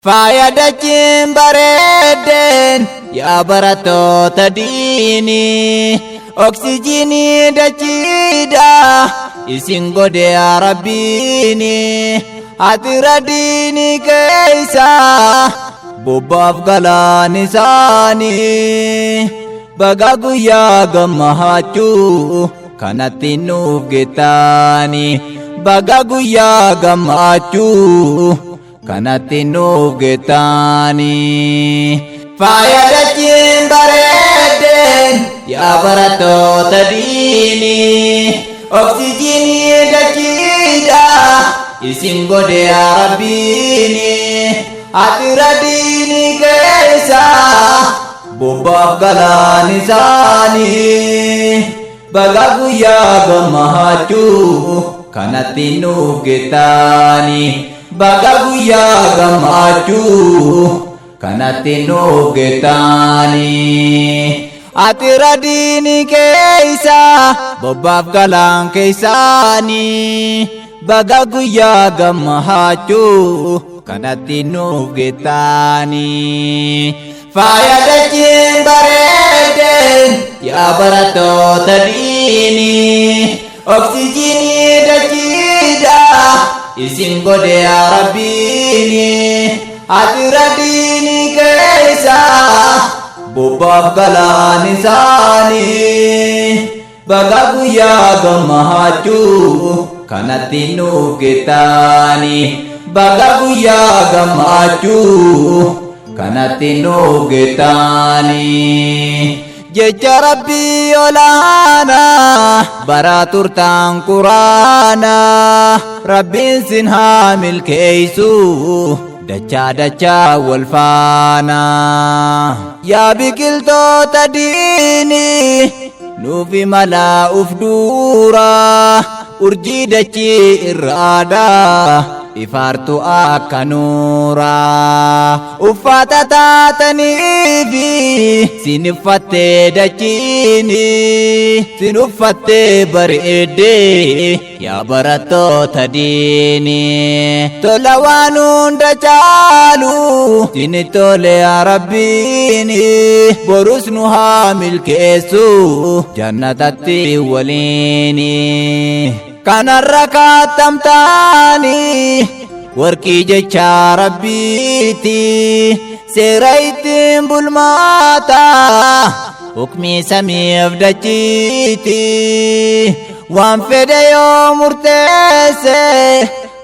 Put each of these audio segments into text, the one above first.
Faayadachiin bareedeen yaa barattoota diinii oksijiinii dachiidha isin godhe yaa rabbiini hatira diinii keeysa bobbaaf galaan isaanii baga guyyaa gammachuu kanatti nuuf geettani baga guyyaa gammachuu kanatti nuuf geettani faayadachiin bareedeen yaa barattoota diinii oksijiinii dachiidha isin godhe yaa rabbiini hatira diinii keeysa bobbaaf galaan isaanii baga guyyaa gammachuu kanatti nuuf geettani baga guyyaa gammachuu kanatti nuuf geettani hatira diinii keeysa bobbaaf galaan keeysanii baga guyyaa gammachuu kanatti nuuf geettani faayadachiin bareedeen yaa barattoota diinii oksijiinii dachiidha isin godhe yaa rabbiini hatira diinii keeysa bobbaaf galaan isaanii baga guyyaa gammachuu kanatti nuuf geettani baga guyyaa gammachuu kanatti nuuf geettani jecha rabbii olaanaa bara turtaan quraana rabbiin sin haa milkeeysu dachaa dachaa wal faana yaa biqiltoota diinii nuufi malaa uf duura urjii dachii irraadha ifaartu akka nuura uffata taataniifi sin uffattee dachiini sin uffattee bareeddee yaa barattoota diinii tola waan hunda caalu sin tole yaa rabbiini borus nu haa milkeessu jannatatti waliini kanarra kaattamtaani warqii jecha rabbiiti seera ittiin bulmaata hukmii samiif dachiiti waan fedhe yoo murteesse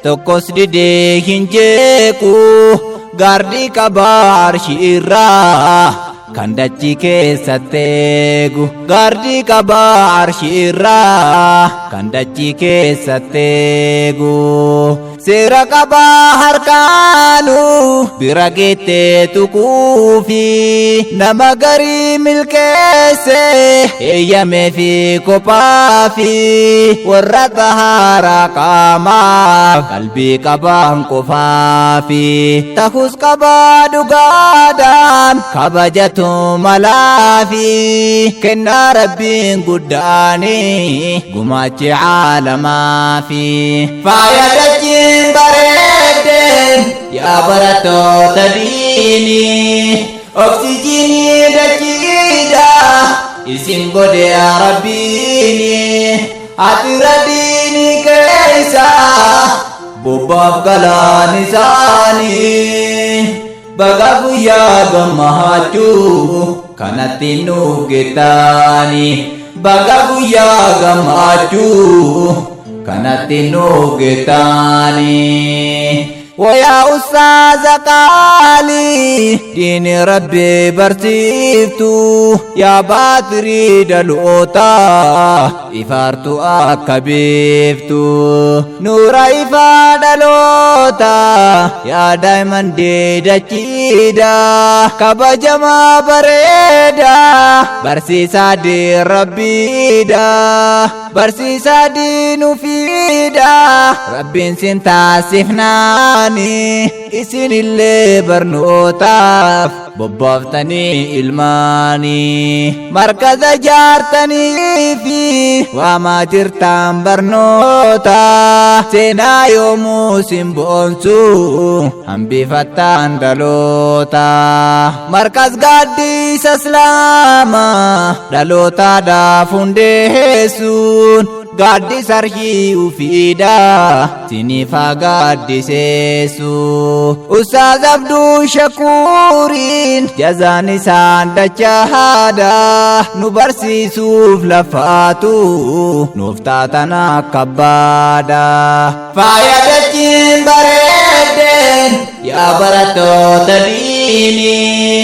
tokkos didee hin jeequ gaardii qabaa arshii irraa kan dachii keessatti eegu gaardii qabaa arshii irraa kan dachii keessatti eegu seera qabaa harkaanu bira geettee tuquufi nama garii milkeesse eeyyamee fi kophaafi warra xahaaraa qaamaa qalbii qabaan qofaafi ta'us qabaa dhugaadhaan kabajatu malaafi kennaa rabbiin guddaani gumaachi caalamaafi faayadachiin bareedeen yaa barattoota diinii oksijiinii dachiidha isin godhe yaa rabbiini hatira diinii keeysa bobbaaf galaan isaanii baga guyyaa gammachuu kanatti nuuf geettani baga guyyaa gammachuu kanatti nuuf geettani wayaa ustaaza qaalii diini rabbii barsiiftu yaa baatirii dhaloota ifaartu akka beeftu nuura ifaa dhaloota yaa daa'imman dachiidha kabajamaa bareeda barsiisaa diin rabbiidha barsiisaa diinu fiidha rabbiin sin taasifnaani isinillee barnootaaf bobbaftanii ilmaanii markaza jaartanii fi waamaa jirtan barnoota seenaa yoomuu simboonsu hambifattaan dhaloota markaz gaaddisa islaama dhalootaadhaaf hundeessuun gaaddisa arshii ufiidha siniifaa gaaddiseessu Ustaaz Abduu Shakuuriin jazaan isaan dachaadha nu barsiisuuf lafaatu nuuf taatan akka abbaadha faaya dachiin bareeddeen yaa barattoota diinii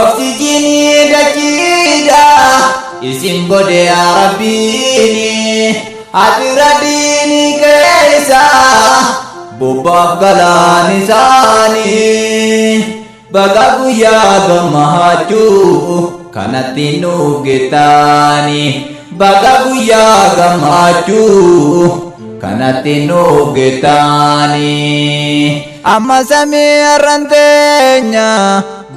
oksijiinii dachiidha isin bode yaa rabbiini hatira diinii keessa bobbaaf galaan isaanii baga guyyaa gammachuu kanatti nuuf geettanii baga guyyaa gammachuu kanatti nuuf geettanii amma samii arranteenya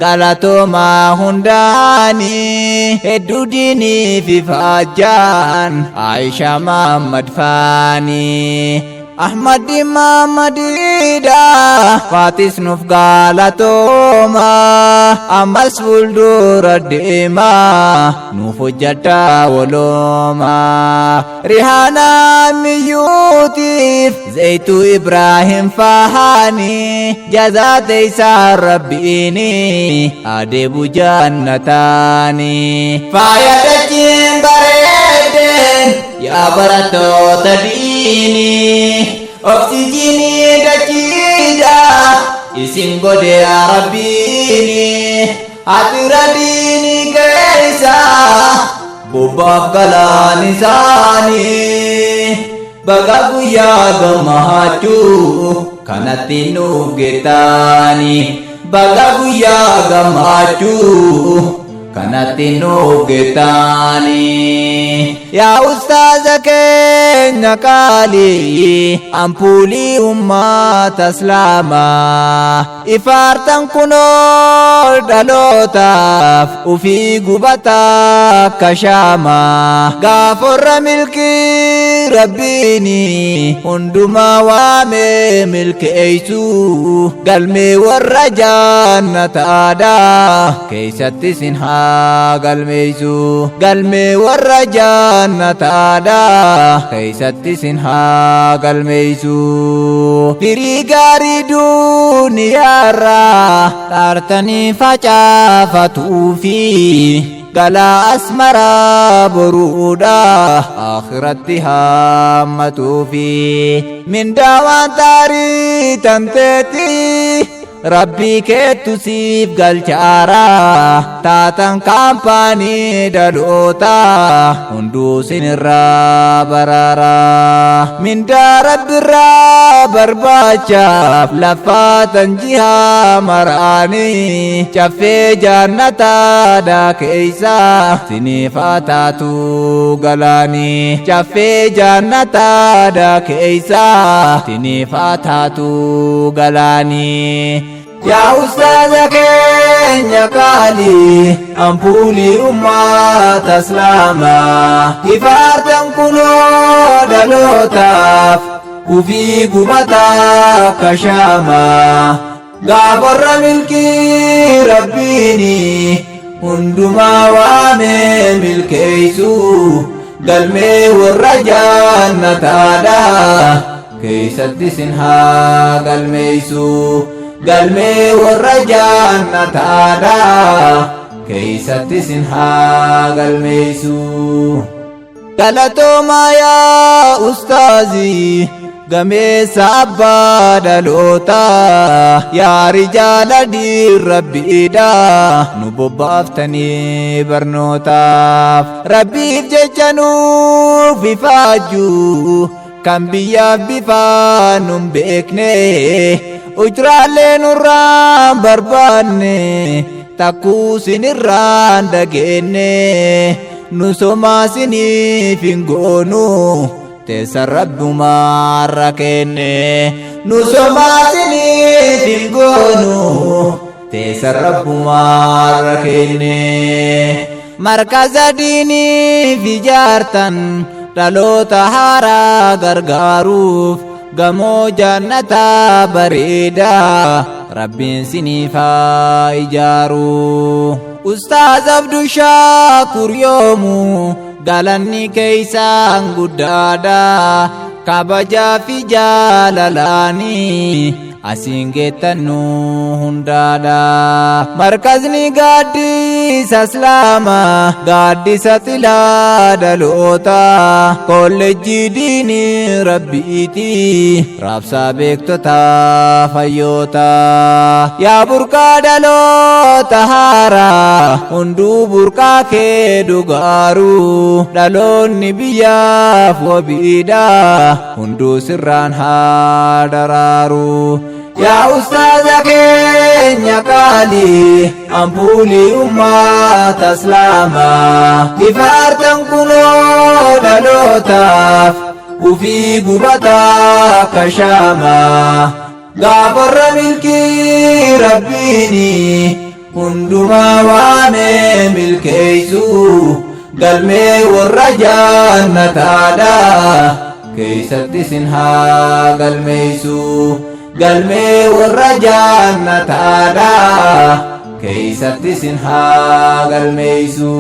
galatoma hundaani hedduu diinii fi faajaan Aisha Muhammad Faani Ahmad Muhammadida Fatis nuuf galatoma ammas fuuldura deema nuuf hojjata walooma Rihaana Miyuutiif Zaytu Ibrahim Fahani jazaate isaa rabbiini adeebu jannataani faaya dachiin bareeddeen yaa barattoota diinii oksijiinii dachiidha isin bode yaa rabbiini hatira diinii keessa bobbaaf galaan isaanii baga guyyaa gammachuu kanatti nuuf geettanii baga guyyaa gammachuu kanatti nuuf geettanii yaa ustaaza keenya qaalii ampuulii ummata islaamaa ifaartan kunoo dhalootaaf ufii gubataa akka shaamaa gaaforra milkii rabbiini hundumaa waamee milkeeysu galmee warra jannataadha keeysatti sin haa galmeeysu galmee warra jannataadha keeysatti sin haa galmeeysu firii gaarii duuniyaarraa xaartanii facaafatuufi galaa asmaraa boruudha akhiratti hammatuufi mindaa waan taarii tanteeti rabbii keettu siif galchaara taatan kaampaanii dhaloota hunduu sinirraa baraara mindaa rabbirraa barbaachaaf lafaatan jihaa maraanii caffee jannataadha keeysa siniifaa taatu galaanii caffee jannataadha keeysa siniifaa taatu galaanii yaa ustaaza keenya qaalii ampuulii ummata islaamaa ifaartan kunoo dhalootaaf ufii gubataa akka shaamaa gaaforra milkii rabbiini hundumaa waamee milkeeysu galmee warra jannataadha keeysatti sin haa galmeeysu galmee warra jannataadha keeysatti sin haa galmeeysu galatooma yaa ustaazii gameessa abbaa dhaloota yaa rijaala diin rabbiidha nu bobbaaftanii barnootaaf rabbiif jecha nuuf ifaajjuu kan biyyaaf bifaan nun beekne ujraalee nurraan barbaanne takkuu sinirraan dhageenne nu somaa siniif hin goonu teessan rabbumaarra kenne nu somaa siniif hin goonu keessa rabbumaarra kenne. Markaza diiniif ijaartan dhaloota haaraa gargaaruuf gamoo jannataa bareedaa rabbiin siniif haa ijaaru. Ustaaz Abduu Shaakur yoomuu galanni keeysan guddaadha kabajaa fi jaalalaanii asiin geettannu hundaadha. Markazni gaaddisa Islaamaa gaaddisa xilaa dhaloota kolleejjii diinii rabbiiti raabsaa beektota fayyoota. Yaa burqaa dhaloota haaraa hunduu burqaa kee dhugaaru dhaloonni biyyaaf wabiidha hunduu sirraan haa daraaru. Yaa ustaaza keenya qaali ampuulii ummata Islaamaa ifaartan kunoo dhalootaaf ufii gubataa kashaamaa gaafarra milkii rabbiini hundumaa waamee milkeeysu galmee warra jannataadha keeysatti sin haa galmeeysu. Galmee warra jannataadha keeysatti sin haa galmeeysu.